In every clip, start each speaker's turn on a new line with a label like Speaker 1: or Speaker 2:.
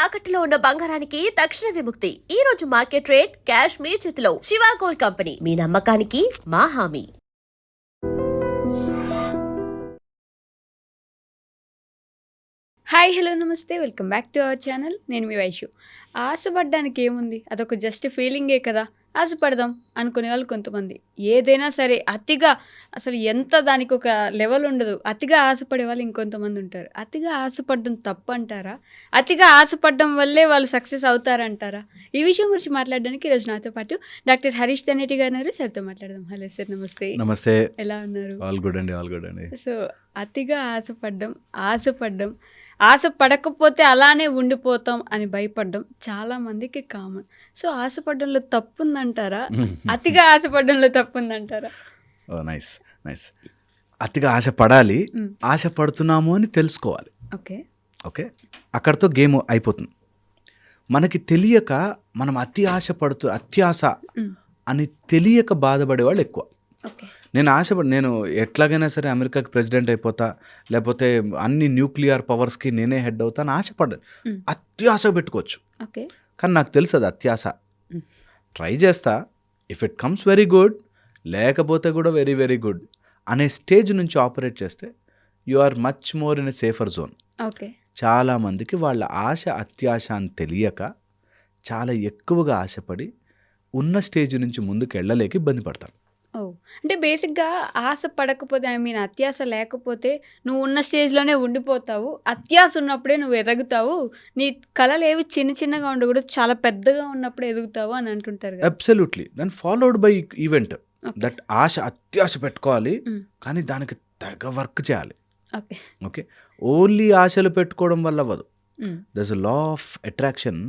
Speaker 1: తాకట్టులో ఉన్న బంగారానికి తక్షణ విముక్తి. ఈ రోజు మార్కెట్ రేట్ క్యాష్ మీ చేతిలో. శివ గోల్డ్ కంపెనీ, మీ నమ్మకానికి మా హామీ.
Speaker 2: హాయ్ హలో నమస్తే, welcome back to our channel. నేను మీ వైషు. ఆశపడడానికి ఏముంది, అదొక జస్ట్ ఫీలింగే కదా. ఆశపడదాం అనుకునే వాళ్ళు కొంతమంది. ఏదైనా సరే అతిగా, అసలు ఎంత దానికి ఒక లెవెల్ ఉండదు, అతిగా ఆశపడే వాళ్ళు ఇంకొంతమంది ఉంటారు. అతిగా ఆశపడడం తప్పు అంటారా? అతిగా ఆశపడడం వల్లే వాళ్ళు సక్సెస్ అవుతారంటారా? ఈ విషయం గురించి మాట్లాడడానికి ఈరోజు నాతో పాటు డాక్టర్ హరీష్ తెన్నేటి గారు ఉన్నారు. సార్తో మాట్లాడదాం. హలో సార్, నమస్తే.
Speaker 3: నమస్తే.
Speaker 2: ఎలా ఉన్నారు?
Speaker 3: ఆల్ గుడ్ అండి.
Speaker 2: సో అతిగా ఆశ పడకపోతే అలానే ఉండిపోతాం అని భయపడడం చాలా మందికి కామన్. సో ఆశపడడంలో తప్పుందంటారా? అతిగా ఆశపడడంలో తప్పుందంటారా?
Speaker 3: నైస్. అతిగా ఆశపడాలి, ఆశపడుతున్నాము అని తెలుసుకోవాలి. ఓకే, అక్కడితో గేమ్ అయిపోతుంది. మనకి తెలియక మనం అత్యాశ అని తెలియక బాధపడే వాళ్ళు ఎక్కువ. నేను ఎట్లాగైనా సరే అమెరికాకి ప్రెసిడెంట్ అయిపోతా, లేకపోతే అన్ని న్యూక్లియర్ పవర్స్కి నేనే హెడ్ అవుతాను ఆశపడ్డాను. అత్యాశ పెట్టుకోవచ్చు, కానీ నాకు తెలుసు అది అత్యాశ. ట్రై చేస్తా, if it comes very good, లేకపోతే కూడా వెరీ వెరీ గుడ్ అనే స్టేజ్ నుంచి ఆపరేట్ చేస్తే you are much more in a safer zone. చాలామందికి వాళ్ళ అత్యాశ అని తెలియక చాలా ఎక్కువగా ఆశపడి ఉన్న స్టేజ్ నుంచి ముందుకు వెళ్ళలేక ఇబ్బంది పడతారు.
Speaker 2: అంటే బేసిక్గా ఆశ పడకపోతే, అత్యాశ లేకపోతే నువ్వు ఉన్న స్టేజ్లోనే ఉండిపోతావు. అత్యాశ ఉన్నప్పుడే నువ్వు ఎదుగుతావు. నీ కళలు ఏవి చిన్నగా ఉండకూడదు, చాలా పెద్దగా ఉన్నప్పుడే ఎదుగుతావు అని అంటుంటారు.
Speaker 3: Absolutely. Then followed by event that అత్యాశ పెట్టుకోవాలి, కానీ దానికి తెగ వర్క్ చేయాలి. ఓకే, ఓన్లీ ఆశలు పెట్టుకోవడం వల్ల అవ్వదు. దర్స్ అ law of attraction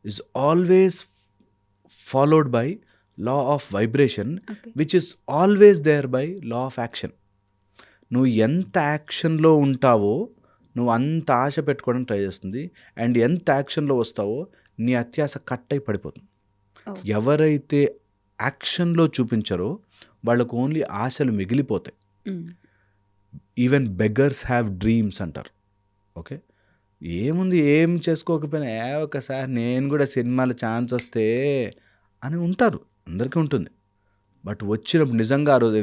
Speaker 3: is always followed by law of vibration, which is always there by law of action. నువ్వు ఎంత యాక్షన్లో ఉంటావో నువ్వు అంత ఆశ పెట్టుకోవడానికి ట్రై చేస్తుంది, అండ్ ఎంత యాక్షన్లో వస్తావో నీ అత్యాశ కట్ అయి పడిపోతుంది. ఎవరైతే యాక్షన్లో చూపించారో వాళ్ళకు ఓన్లీ ఆశలు మిగిలిపోతాయి. ఈవెన్ బెగ్గర్స్ హ్యావ్ డ్రీమ్స్ అంటారు. ఓకే, ఏముంది, ఏం చేసుకోకపోయినా ఒకసారి నేను కూడా సినిమాలో ఛాన్స్ వస్తే అని ఉంటారు, అందరికీ ఉంటుంది. బట్ వచ్చినప్పుడు నిజంగా ఆ రోజు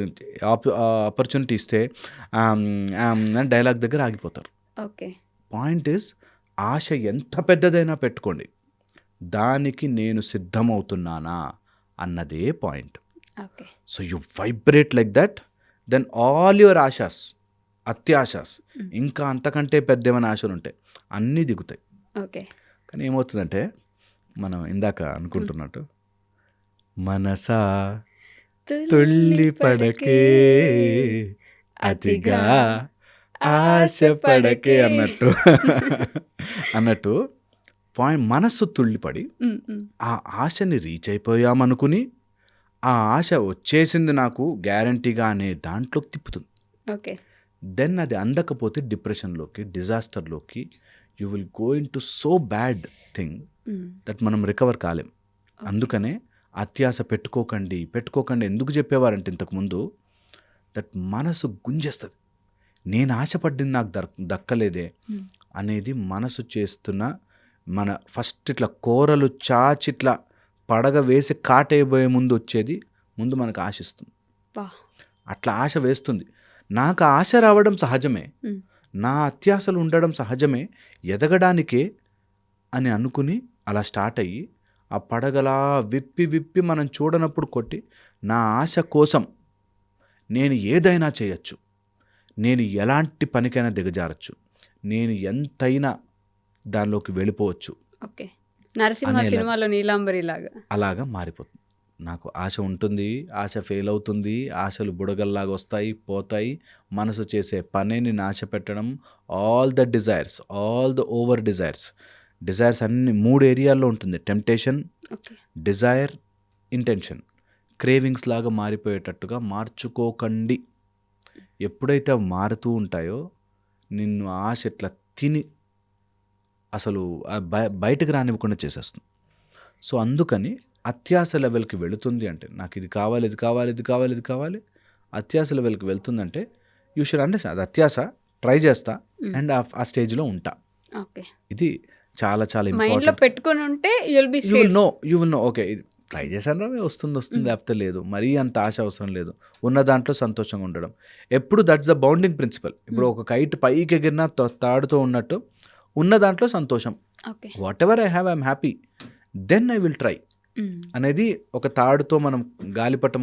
Speaker 3: ఆపర్చునిటీ ఇస్తే డైలాగ్ దగ్గర ఆగిపోతారు. పాయింట్ ఈస్, ఆశ ఎంత పెద్దదైనా పెట్టుకోండి, దానికి నేను సిద్ధమవుతున్నానా అన్నదే point. So you vibrate like that, then all your అత్యాశాస్, ఇంకా అంతకంటే పెద్ద ఏమైనా ఆశలు ఉంటాయి అన్నీ దిగుతాయి. కానీ ఏమవుతుందంటే మనం ఇందాక అనుకుంటున్నట్టు మనసా తుళ్ళి పడకే అతిగా ఆశ పడకే అన్నట్టు పాయింట్. మనస్సు తుళ్ళిపడి ఆ ఆశని రీచ్ అయిపోయామనుకుని ఆ ఆశ వచ్చేసింది నాకు గ్యారంటీగా అనే దాంట్లోకి తిప్పుతుంది. దెన్ అది అందకపోతే డిప్రెషన్లోకి, డిజాస్టర్లోకి you will go into so bad thing that మనం రికవర్ కాలేం. అందుకనే అత్యాశ పెట్టుకోకండి ఎందుకు చెప్పేవారంటే ఇంతకుముందు, దట్ మనసు గుంజేస్తుంది. నేను ఆశపడ్డింది నాకు దక్కలేదే అనేది మనసు చేస్తున్న మన ఫస్ట్ ఇట్లా కూరలు చాచిట్లా పడగ వేసి కాటైపోయే ముందు వచ్చేది ముందు మనకు ఆశిస్తుంది. అట్లా ఆశ వేస్తుంది. నాకు ఆశ రావడం సహజమే, నా అత్యాశలు ఉండడం సహజమే, ఎదగడానికే అని అనుకుని అలా స్టార్ట్ అయ్యి ఆ పడగలా విప్పి మనం చూడనప్పుడు కొట్టి, నా ఆశ కోసం నేను ఏదైనా చేయొచ్చు, నేను ఎలాంటి పనికైనా దిగజారచ్చు, నేను ఎంతైనా దానిలోకి వెళ్ళిపోవచ్చు,
Speaker 2: నరసింహ సినిమాలో నీలాంబరి
Speaker 3: అలాగా మారిపోతుంది. నాకు ఆశ ఉంటుంది, ఆశ ఫెయిల్ అవుతుంది, ఆశలు బుడగల్లాగా వస్తాయి పోతాయి. మనసు చేసే పనే నేను ఆశ పెట్టడం. All the desires, all the over desires అన్ని 3 ఏరియాల్లో ఉంటుంది. Temptation, Dzire, intention. క్రేవింగ్స్ లాగా మారిపోయేటట్టుగా మార్చుకోకండి. ఎప్పుడైతే అవి మారుతూ ఉంటాయో నిన్ను ఆశ ఇట్లా తిని అసలు బయటకు రానివ్వకుండా చేసేస్తుంది. సో అందుకని అత్యాశ లెవెల్కి వెళుతుంది అంటే, నాకు ఇది కావాలి, అత్యాశ లెవెల్కి వెళ్తుందంటే యూ షుడ్ అండర్స్టాండ్ అది అత్యాశ, ట్రై చేస్తా అండ్ ఆ స్టేజ్లో ఉంటా. ఇది చాలా చాలా
Speaker 2: మైండ్లో
Speaker 3: ఇంపార్టెంట్.
Speaker 2: పెట్టుకొని ఉంటే you'll be
Speaker 3: you will
Speaker 2: safe.
Speaker 3: No okay ఇది ట్రై చేశాను రా వస్తుంది లేకపోతే లేదు, మరీ అంత ఆశ అవసరం లేదు, ఉన్న దాంట్లో సంతోషంగా ఉండడం. ఎప్పుడు దట్స్ ద బౌండింగ్ ప్రిన్సిపల్. ఇప్పుడు ఒక కైట్ పైకి ఎగిరినా తాడుతూ ఉన్నట్టు ఉన్న దాంట్లో సంతోషం.
Speaker 2: Okay.
Speaker 3: Whatever I have I'm happy, then I will try అనేది ఒక తాడుతో మనం గాలిపటం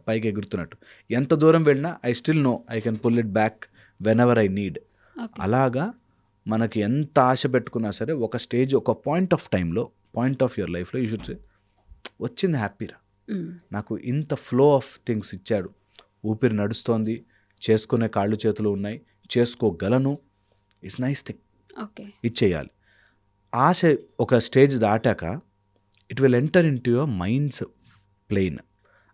Speaker 3: పైకి ఎగురుతున్నట్టు. ఎంత దూరం వెళ్ళినా I still know I can pull it back whenever I need.
Speaker 2: Okay.
Speaker 3: అలాగా మనకి ఎంత ఆశ పెట్టుకున్నా సరే ఒక స్టేజ్, ఒక పాయింట్ ఆఫ్ టైంలో, పాయింట్ ఆఫ్ యువర్ లైఫ్లో యూ షుడ్ సే వచ్చింది హ్యాపీరా, నాకు ఇంత ఫ్లో ఆఫ్ థింగ్స్ ఇచ్చాడు, ఊపిరి నడుస్తోంది, చేసుకునే కాళ్ళు చేతులు ఉన్నాయి, చేసుకోగలను, ఇట్స్ నైస్ థింగ్,
Speaker 2: ఓకే.
Speaker 3: ఇచ్చేయాలి. ఆశ ఒక స్టేజ్ దాటాక it will enter into your mind's plane.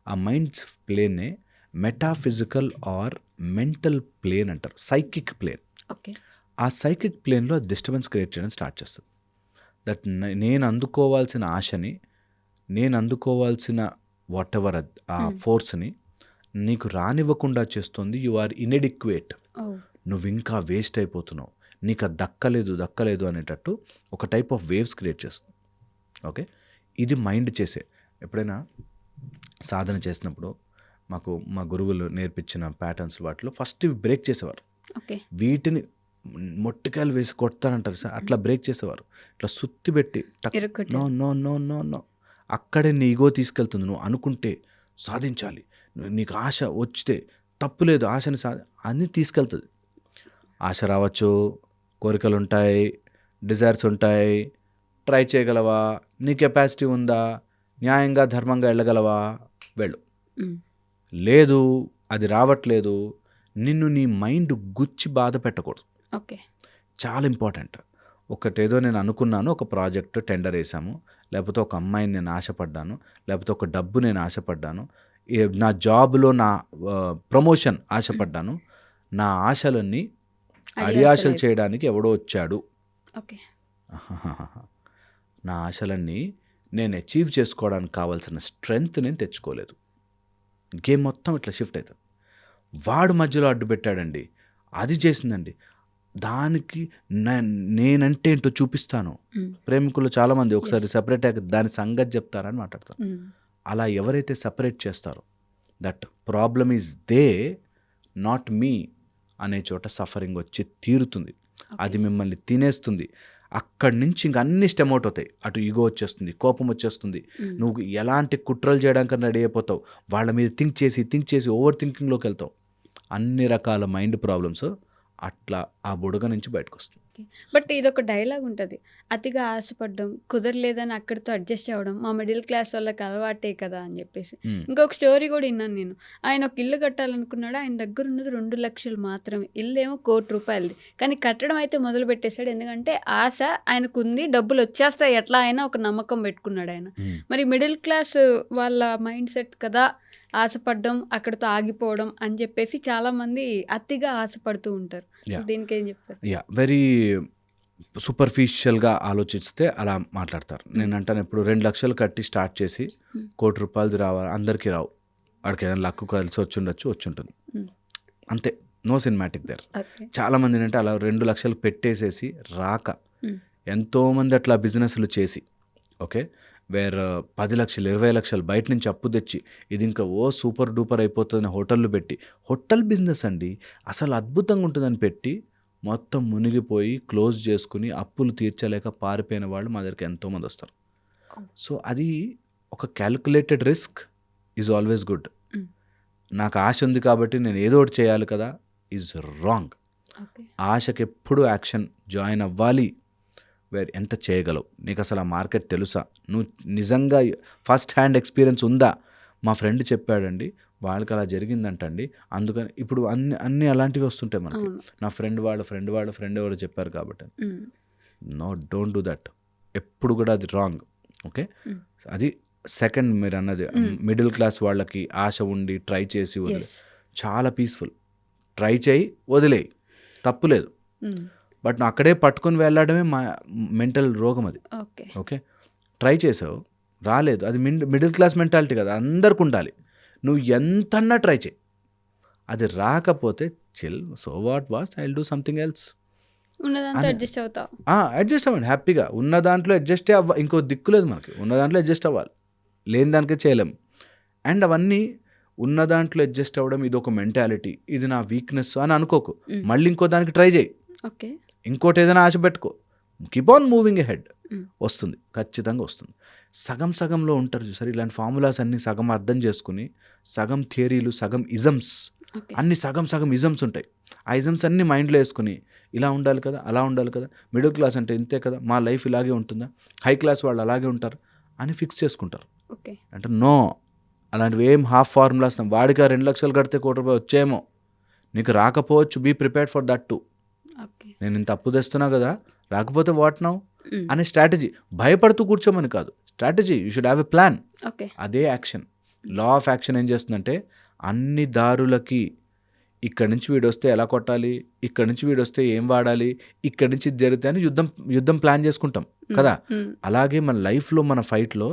Speaker 3: ఆ మైండ్స్ ప్లేన్నే మెటాఫిజికల్ ఆర్ మెంటల్ ప్లేన్ అంటారు, సైకిక్ ప్లేన్.
Speaker 2: ఓకే.
Speaker 3: ఆ సైకిక్ ప్లేన్లో డిస్టర్బెన్స్ క్రియేట్ చేయడం స్టార్ట్ చేస్తుంది. దట్ నేను అందుకోవాల్సిన ఆశని, నేను అందుకోవాల్సిన వాట్ ఎవర్ ఆ ఫోర్స్ని నీకు రానివ్వకుండా చేస్తుంది. యు ఆర్ ఇన్ఎడిక్వేట్, నువ్వు ఇంకా వేస్ట్ అయిపోతున్నావు, నీకు అది దక్కలేదు అనేటట్టు ఒక టైప్ ఆఫ్ వేవ్స్ క్రియేట్ చేస్తుంది. ఓకే, ఇది మైండ్ చేసే. ఎప్పుడైనా సాధన చేసినప్పుడు మాకు మా గురువులు నేర్పించిన ప్యాటర్న్స్ వాటిలో ఫస్ట్ ఇవి బ్రేక్ చేసేవారు.
Speaker 2: ఓకే.
Speaker 3: వీటిని మొట్టికాయలు వేసి కొడతానంటారు సార్, అట్లా బ్రేక్ చేసేవారు. ఇట్లా సుత్తి పెట్టి
Speaker 2: ఇరుక్కొట్టారు.
Speaker 3: No no no no no అక్కడే నీ ఈగో తీసుకెళ్తుంది. నువ్వు అనుకుంటే సాధించాలి, నీకు ఆశ వచ్చితే తప్పులేదు, ఆశని అన్నీ తీసుకెళ్తుంది. ఆశ రావచ్చు, కోరికలు ఉంటాయి, డిజైర్స్ ఉంటాయి, ట్రై చేయగలవా, నీ కెపాసిటీ ఉందా, న్యాయంగా ధర్మంగా వెళ్ళగలవా, వెళ్ళు. లేదు అది రావట్లేదు, నిన్ను నీ మైండ్ గుచ్చి బాధ పెట్టకూడదు.
Speaker 2: ఓకే.
Speaker 3: చాలా ఇంపార్టెంట్. ఒకటేదో నేను అనుకున్నాను, ఒక ప్రాజెక్ట్ టెండర్ వేసాము, లేకపోతే ఒక అమ్మాయిని నేను ఆశపడ్డాను, లేకపోతే ఒక డబ్బు నేను ఆశపడ్డాను, నా జాబ్లో నా ప్రమోషన్ ఆశపడ్డాను, నా ఆశలన్నీ అడియాశలు చేయడానికి ఎవడో వచ్చాడు.
Speaker 2: ఓకే.
Speaker 3: నా ఆశలన్నీ నేను అచీవ్ చేసుకోవడానికి కావాల్సిన స్ట్రెంగ్త్ నేను తెచ్చుకోలేదు. గేమ్ మొత్తం ఇట్లా షిఫ్ట్ అవుతుంది. వాడు మధ్యలో అడ్డు పెట్టాడండి, అది చేసిందండి, దానికి నేనంటే ఏంటో చూపిస్తాను. ప్రేమికులు చాలామంది ఒకసారి సపరేట్ అయ్యాక దాని సంగతి చెప్తారని మాట్లాడతారు. అలా ఎవరైతే సపరేట్ చేస్తారో that problem is they not me అనే చోట సఫరింగ్ వచ్చి తీరుతుంది. అది మిమ్మల్ని తినేస్తుంది. అక్కడి నుంచి ఇంక అన్ని స్టెమ్ అవుట్ అవుతాయి. అటు ఈగో వచ్చేస్తుంది, కోపం వచ్చేస్తుంది, నువ్వు ఎలాంటి కుట్రలు చేయడానికి రెడీ అయిపోతావు, వాళ్ళ మీద థింక్ చేసి ఓవర్ థింకింగ్లోకి వెళ్తావు. అన్ని రకాల మైండ్ ప్రాబ్లమ్స్ అట్లా ఆ బుడగ నుంచి బయటకు వస్తుంది.
Speaker 2: బట్ ఇదొక డైలాగ్ ఉంటుంది, అతిగా ఆశపడ్డం, కుదరలేదని అక్కడితో అడ్జస్ట్ అవ్వడం మా మిడిల్ క్లాస్ వాళ్ళకి అలవాటే కదా అని చెప్పేసి. ఇంకొక స్టోరీ కూడా విన్నాను నేను. ఆయన ఒక ఇల్లు కట్టాలనుకున్నాడు, ఆయన దగ్గర ఉన్నది 2 లక్షలు మాత్రమే, ఇల్లు ఏమో 1 కోటి రూపాయలది. కానీ కట్టడం అయితే మొదలు పెట్టేశాడు, ఎందుకంటే ఆశ ఆయనకు ఉంది, డబ్బులు వచ్చేస్తాయి ఎట్లా అయినా ఒక నమ్మకం పెట్టుకున్నాడు ఆయన. మరి మిడిల్ క్లాస్ వాళ్ళ మైండ్ సెట్ కదా ఆశపడ్డం, అక్కడితో ఆగిపోవడం అని చెప్పేసి చాలామంది అతిగా ఆశపడుతూ ఉంటారు. దీనికి ఏం చెప్తారు?
Speaker 3: వెరీ సూపర్ఫిషియల్గా ఆలోచిస్తే అలా మాట్లాడతారు. నేను అంటాను ఎప్పుడు 2 లక్షలు కట్టి స్టార్ట్ చేసి 1 కోటి రూపాయలది రావాలి, అందరికీ రావు, వాడికి ఏదైనా లక్కు కలిసి వచ్చి ఉంటుంది, అంతే. No cinematic there. చాలామంది ఏంటంటే అలా 2 లక్షలు పెట్టేసేసి రాక, ఎంతోమంది అట్లా బిజినెస్లు చేసి, ఓకే, వేరే 10 లక్షలు 20 లక్షలు బయట నుంచి అప్పు తెచ్చి ఇది ఇంకా సూపర్ డూపర్ అయిపోతుందని హోటళ్ళు పెట్టి, హోటల్ బిజినెస్ అండి అసలు అద్భుతంగా ఉంటుందని పెట్టి మొత్తం మునిగిపోయి క్లోజ్ చేసుకుని అప్పులు తీర్చలేక పారిపోయిన వాళ్ళు మా దగ్గరికి ఎంతోమంది వస్తారు. సో అది ఒక calculated risk is always good. నాకు ఆశ ఉంది కాబట్టి నేను ఏదో ఒకటి చేయాలి కదా ఈజ్ రాంగ్. ఆశకి ఎప్పుడు యాక్షన్ జాయిన్ అవ్వాలి. ఎంత చేయగలవు, నీకు అసలు ఆ మార్కెట్ తెలుసా, నువ్వు నిజంగా ఫస్ట్ హ్యాండ్ ఎక్స్పీరియన్స్ ఉందా. మా ఫ్రెండ్ చెప్పాడండి, వాళ్ళకి అలా జరిగిందంటండి, అందుకని ఇప్పుడు అన్నీ అలాంటివి వస్తుంటాయి మనకి. నా ఫ్రెండ్ ఎవరు చెప్పారు కాబట్టి. No, don't do that. ఎప్పుడు కూడా అది రాంగ్. ఓకే, అది సెకండ్ మీరు అన్నది మిడిల్ క్లాస్ వాళ్ళకి ఆశ ఉండి ట్రై చేసి వదిలే, చాలా పీస్ఫుల్. ట్రై చేయి, వదిలేయి, తప్పులేదు. బట్ నువ్వు అక్కడే పట్టుకుని వెళ్ళడమే మా మెంటల్ రోగం అది. ఓకే, ట్రై చేసావు రాలేదు, అది మిడిల్ క్లాస్ మెంటాలిటీ కదా, అందరికి ఉండాలి. నువ్వు ఎంతన్నా ట్రై చేయి, అది రాకపోతే chill, so what was, I will do something else.
Speaker 2: ఉన్నదంతా అడ్జస్ట్ అవుతావు.
Speaker 3: అడ్జస్ట్ అవ్వండి హ్యాపీగా. ఉన్న దాంట్లో అడ్జస్టే ఇంకో దిక్కు లేదు మనకి. ఉన్న దాంట్లో అడ్జస్ట్ అవ్వాలి, లేని దానికే చేయలేము. అండ్ అవన్నీ ఉన్న దాంట్లో అడ్జస్ట్ అవ్వడం ఇది ఒక మెంటాలిటీ, ఇది నా వీక్నెస్ అని అనుకోకు. మళ్ళీ ఇంకో దానికి ట్రై చేయి,
Speaker 2: ఓకే.
Speaker 3: ఇంకోటి ఏదైనా ఆశ పెట్టుకో. Keep on moving ahead. వస్తుంది, ఖచ్చితంగా వస్తుంది. సగం సగంలో ఉంటారు చూసారు, ఇలాంటి ఫార్ములాస్ అన్ని సగం అర్థం చేసుకుని, సగం థియరీలు సగం ఇజమ్స్, అన్ని సగం సగం ఇజమ్స్ ఉంటాయి. ఆ ఇజమ్స్ అన్ని మైండ్లో వేసుకుని ఇలా ఉండాలి కదా, అలా ఉండాలి కదా, మిడిల్ క్లాస్ అంటే ఇంతే కదా, మా లైఫ్ ఇలాగే ఉంటుందా, హై క్లాస్ వాళ్ళు అలాగే ఉంటారు అని ఫిక్స్ చేసుకుంటారు. అంటే నో, అలాంటివి ఏం హాఫ్ ఫార్ములాస్. వాడికి 2 లక్షలు కడితే ₹1 కోటి వచ్చేమో, నీకు రాకపోవచ్చు. Be prepared for that too. నేను ఇంత అప్పు తెస్తున్నా కదా, రాకపోతే వాట్ నౌ అనే స్ట్రాటజీ. భయపడుతూ కూర్చోమని కాదు, strategy. You should have a plan. అదే యాక్షన్. లా ఆఫ్ యాక్షన్ ఏం చేస్తుందంటే అన్ని దారులకి ఇక్కడి నుంచి వీడు వస్తే ఎలా కొట్టాలి, ఇక్కడి నుంచి వీడు వస్తే ఏం వాడాలి, ఇక్కడి నుంచి ఇది జరిగితే అని యుద్ధం ప్లాన్ చేసుకుంటాం కదా. అలాగే మన లైఫ్లో మన ఫైట్లో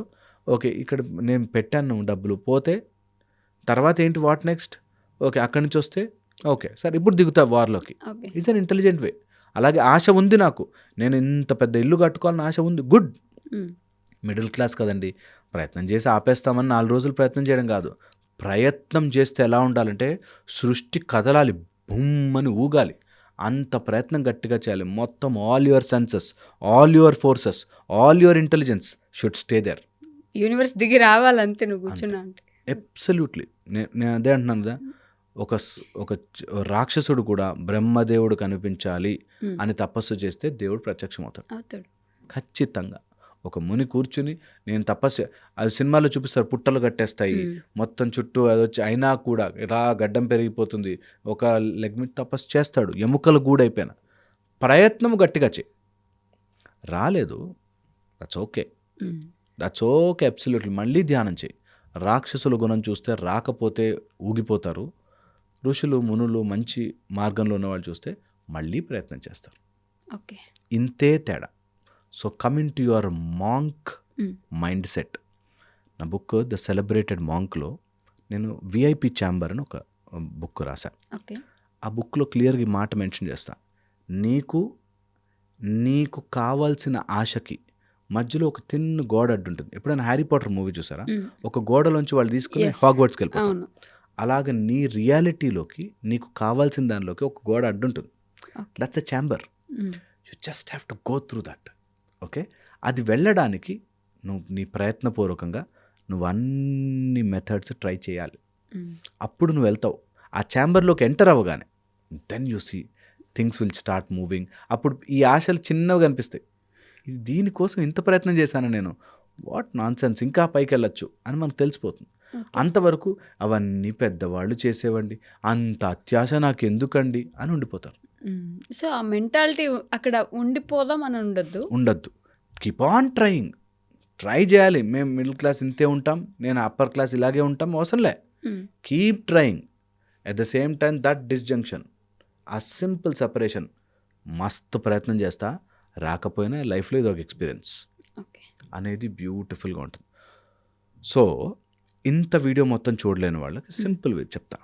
Speaker 3: ఓకే ఇక్కడ నేను పెట్టాను డబ్బులు, పోతే తర్వాత ఏంటి, వాట్ నెక్స్ట్, ఓకే అక్కడి నుంచి వస్తే ఓకే సరే ఇప్పుడు దిగుతా వార్లోకి. It's an intelligent way. అలాగే ఆశ ఉంది నాకు, నేను ఇంత పెద్ద ఇల్లు కట్టుకోవాలని ఆశ ఉంది, గుడ్. మిడిల్ క్లాస్ కదండి, ప్రయత్నం చేసి ఆపేస్తామని 4 రోజులు ప్రయత్నం చేయడం కాదు. ప్రయత్నం చేస్తే ఎలా ఉండాలంటే సృష్టి కదలాలి, బుమ్మని ఊగాలి, అంత ప్రయత్నం గట్టిగా చేయాలి. మొత్తం all your senses, all your forces, all your intelligence should stay there.
Speaker 2: Universe దిగి రావాలంతే నువ్వు కూర్చున్నా అంటే.
Speaker 3: అబ్సల్యూట్లీ. నేను అదే అంటున్నాను కదా, ఒక రాక్షసుడు కూడా బ్రహ్మదేవుడు కనిపించాలి అని తపస్సు చేస్తే దేవుడు ప్రత్యక్షం అవుతాడు ఖచ్చితంగా. ఒక ముని కూర్చుని నేను తపస్సు, అది సినిమాలో చూపిస్తారు, పుట్టలు కట్టేస్తాయి మొత్తం చుట్టూ, అది వచ్చి అయినా కూడా గడ్డం పెరిగిపోతుంది, ఒక లెగ్ మీద తపస్సు చేస్తాడు, ఎముకలు గూడైపోయినా. ప్రయత్నం గట్టిగా చేయి, రాలేదు that's okay, that's okay absolutely. మళ్ళీ ధ్యానం చేయి. రాక్షసుల గుణం చూస్తే రాకపోతే ఊగిపోతారు, ఋషులు మునులు మంచి మార్గంలో ఉన్నవాళ్ళు చూస్తే మళ్ళీ ప్రయత్నం చేస్తారు. ఇంతే తేడా. So coming to your monk mind set. నా బుక్ ద సెలబ్రేటెడ్ మాంక్లో నేను విఐపి ఛాంబర్ అని ఒక బుక్ రాశాను. ఆ బుక్లో క్లియర్గా ఈ మాట మెన్షన్ చేస్తా, నీకు కావాల్సిన ఆశకి మధ్యలో ఒక తిన్న గోడ అడ్డు ఉంటుంది. ఎప్పుడైనా హ్యారీ పాటర్ మూవీ చూసారా, ఒక గోడలోంచి వాళ్ళు తీసుకుని హాగ్వర్ట్స్కి వెళ్ళిపోతారు. అలాగే నీ రియాలిటీలోకి నీకు కావాల్సిన దానిలోకి ఒక గోడ అడ్డు ఉంటుంది. That's a chamber. You just have to go through that. Okay, అది వెళ్ళడానికి నువ్వు నీ ప్రయత్నపూర్వకంగా నువ్వు అన్ని మెథడ్స్ ట్రై చేయాలి. అప్పుడు నువ్వు వెళ్తావు. ఆ ఛాంబర్లోకి ఎంటర్ అవ్వగానే then you see things will start moving. అప్పుడు ఈ ఆశలు చిన్నవి కనిపిస్తాయి. దీనికోసం ఇంత ప్రయత్నం చేశాను నేను, వాట్ నాన్ సెన్స్, ఇంకా పైకి వెళ్ళొచ్చు అని మనకు తెలిసిపోతుంది. అంతవరకు అవన్నీ పెద్దవాళ్ళు చేసేవండి, అంత అత్యాశ నాకు ఎందుకండి అని ఉండిపోతారు.
Speaker 2: సో ఆ మెంటాలిటీ అక్కడ ఉండిపోదాం అని ఉండద్దు.
Speaker 3: కీప్ ఆన్ ట్రయింగ్, ట్రై చేయాలి. మేము మిడిల్ క్లాస్ ఇంతే ఉంటాం, నేను అప్పర్ క్లాస్ ఇలాగే ఉంటాం, అవసరంలే. Keep trying. At the same time that disjunction, ఆ సింపుల్ సెపరేషన్, మస్తు ప్రయత్నం చేస్తా, రాకపోయినా లైఫ్లో ఇది ఒక ఎక్స్పీరియన్స్ అనేది బ్యూటిఫుల్గా ఉంటుంది. సో ఇంత వీడియో మొత్తం చూడలేని వాళ్ళకి సింపుల్ వే చెప్తా.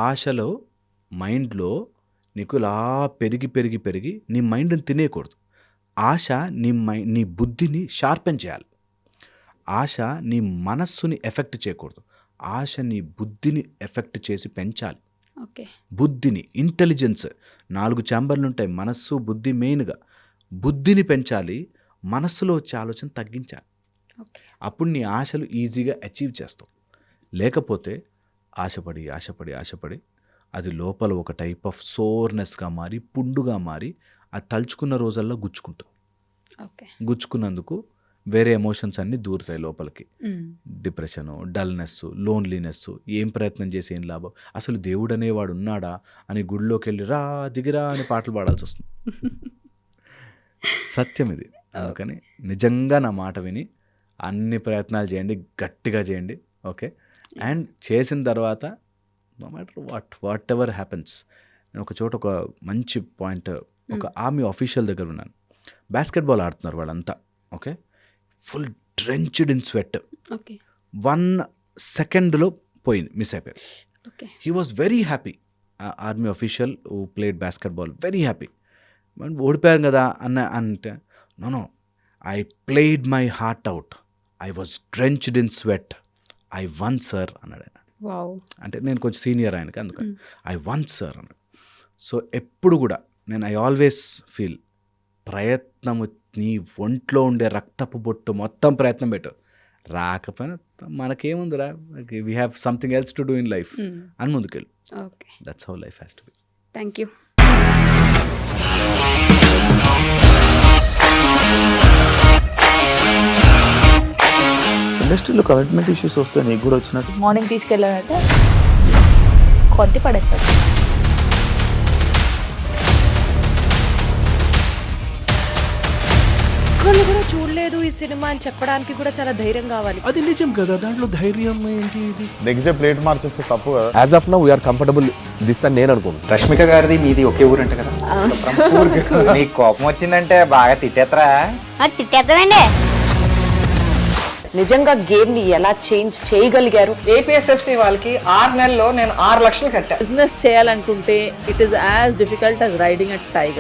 Speaker 3: ఆశలో మైండ్లో నీకు ఇలా పెరిగి నీ మైండ్ని తినేయకూడదు. ఆశ నీ బుద్ధిని షార్పెన్ చేయాలి. ఆశ నీ మనస్సుని ఎఫెక్ట్ చేయకూడదు. ఆశ నీ బుద్ధిని ఎఫెక్ట్ చేసి పెంచాలి. బుద్ధిని, ఇంటెలిజెన్స్, 4 ఛాంబర్లు ఉంటాయి, మనస్సు బుద్ధి. మెయిన్గా బుద్ధిని పెంచాలి, మనస్సులో వచ్చే ఆలోచన తగ్గించాలి. అప్పుడు నీ ఆశలు ఈజీగా అచీవ్ చేస్తావు. లేకపోతే ఆశపడి అది లోపల ఒక టైప్ ఆఫ్ సోర్నెస్గా మారి, పుండుగా మారి, అది తలుచుకున్న రోజుల్లో గుచ్చుకున్నందుకు వేరే ఎమోషన్స్ అన్నీ దూరుతాయి లోపలికి. డిప్రెషను, డల్నెస్, లోన్లీనెస్, ఏం ప్రయత్నం చేసి ఏం లాభం, అసలు దేవుడు అనేవాడు ఉన్నాడా అని గుడిలోకి వెళ్ళి రా దిగిరా అని పాటలు పాడాల్సి వస్తుంది. సత్యం ఇది. అందుకని నిజంగా నా మాట విని అన్ని ప్రయత్నాలు చేయండి, గట్టిగా చేయండి. ఓకే, అండ్ చేసిన తర్వాత no matter whatever happens. నేను ఒక చోట ఒక మంచి పాయింట్, ఒక ఆర్మీ ఆఫీషియల్ దగ్గర ఉన్నాను. బాస్కెట్బాల్ ఆడుతున్నారు వాళ్ళంతా. Okay, full drenched in sweat. 1 సెకండ్లో పోయింది, మిస్ అయిపోయారు. He was very happy. Army official who played basketball, very happy. మనం ఓడిపోయాం కదా అంటే no I played my heart out, I was drenched in sweat, I won sir అన్నాడు ఆయన.
Speaker 2: Wow.
Speaker 3: అంటే నేను కొంచెం సీనియర్ ఆయనకి, అందుకని ఐ వన్ సార్ అన్నాడు. సో ఎప్పుడు కూడా నేను ఐ ఆల్వేస్ ఫీల్ ప్రయత్నము, నీ ఒంట్లో ఉండే రక్తపు బొట్టు మొత్తం ప్రయత్నం పెట్టు, రాకపోయినా మనకేముందిరా, we have something else to do in life అని ముందుకెళ్ళు.
Speaker 2: Okay,
Speaker 3: that's how life has to be.
Speaker 2: Thank you.
Speaker 4: ఇండస్ట్రీలో కమిట్మెంట్ ఇష్యూస్ వస్తే నీకు కూడా వచ్చినట్టు?
Speaker 5: మార్నింగ్ తీసుకెళ్ళాడంటే కొట్టి పడేస్తాడు.
Speaker 6: ఒక్కళ్ళు కూడా చూడలేదు ఈ సినిమా అని చెప్పడానికి కూడా చాలా ధైర్యం కావాలి.
Speaker 7: అది నిజం కదా, దాంట్లో ధైర్యం ఏంటి? ఇది
Speaker 4: నెక్స్ట్ డే ప్లేట్ మార్చేస్తే తప్పు కదా.
Speaker 8: As of now we're comfortable this అని నేను అనుకుంటున్నాను.
Speaker 9: రష్మిక గారిది మీది ఒకే ఊరు అంట కదా? నీకు కోపం వచ్చిందంటే బాగా తిట్టేత్తరా?
Speaker 5: తిట్టేద్దామండి. నిజంగా గేమ్ ని ఎలా చేంజ్ చేయగలిగారు?
Speaker 10: ఏపీఎస్ఎఫ్సి వాళ్ళకి 6 నెలల్లో నేను 6 లక్షలు కట్టా.
Speaker 5: బిజినెస్ చేయాలనుకుంటే it is as difficult as riding a tiger.